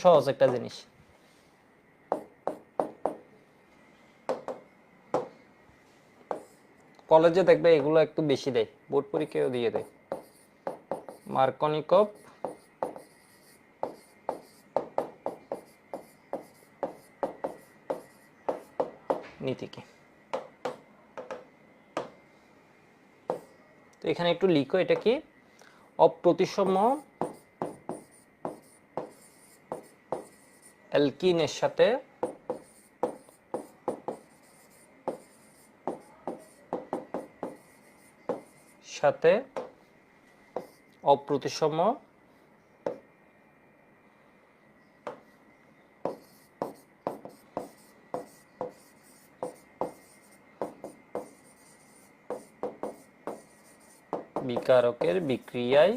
সহজ একটা জিনিস। কলেজে দেখবে এগুলো একটু বেশি দেয়, বোর্ড পরীক্ষায়ও দিয়ে দেয়। মার্কনিকভ নীতি কি? তো এখানে একটু লিখো এটা কি? অপ্রতিসম অ্যালকিনের সাথে অপ্রতিসম বিকারকের বিক্রিয়ায়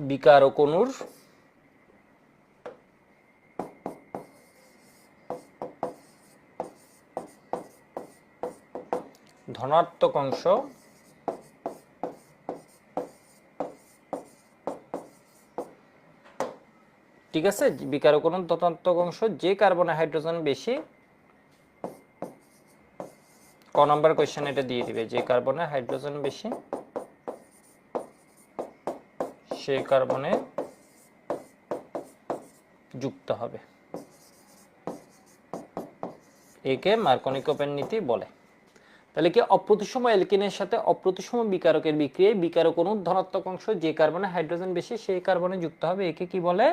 বিকারক অণুর ধনাত্মক অংশ ঠিক আছে, বিকারক অণুর ধনাত্মক অংশ যে কার্বনে হাইড্রোজেন বেশি, ক নাম্বার কোশ্চেন এটা দিয়ে দিবে, যে কার্বনে হাইড্রোজেন বেশি সে কার্বনে যুক্ত হবে। একে মার্কনিকভের নীতি বলে। তাহলে কি? অপ্রতিসম অ্যালকিনের সাথে অপ্রতিসম বিকারকের বিক্রিয়ায় বিকারক অণুর ধনাত্মক অংশ যে কার্বনে হাইড্রোজেন বেশি সেই কার্বনে যুক্ত হবে। একে কি বলে?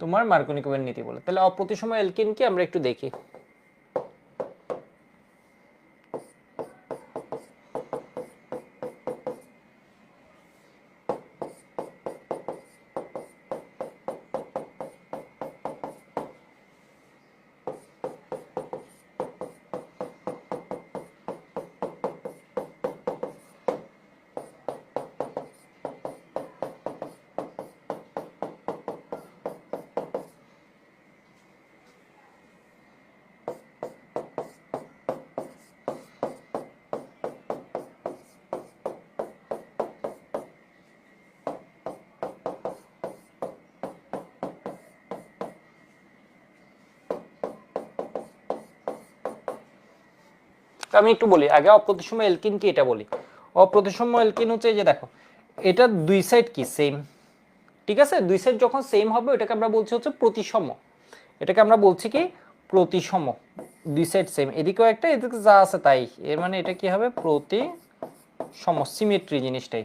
তোমার মার্কনিকভের নীতি বলে। তাহলে অপ্রতিসম অ্যালকিন কি আমরা একটু দেখি। আমি একটু বলি আগে অপ্রতিসম অ্যালকিন কি এটা বলি। অপ্রতিসম অ্যালকিন হচ্ছে যে দেখো এটা দুই সাইড কি সেম, ঠিক আছে? দুই সাইড যখন সেম হবে ওটাকে আমরা বলছি হচ্ছে প্রতিসম। এটাকে আমরা বলছি কি? প্রতিসম। দুই সাইড সেম, এদিকেও একটা এদিকে যা আছে তাই, এর মানে এটা কি হবে? প্রতিসম, সিমেট্রি জিনিসটাই।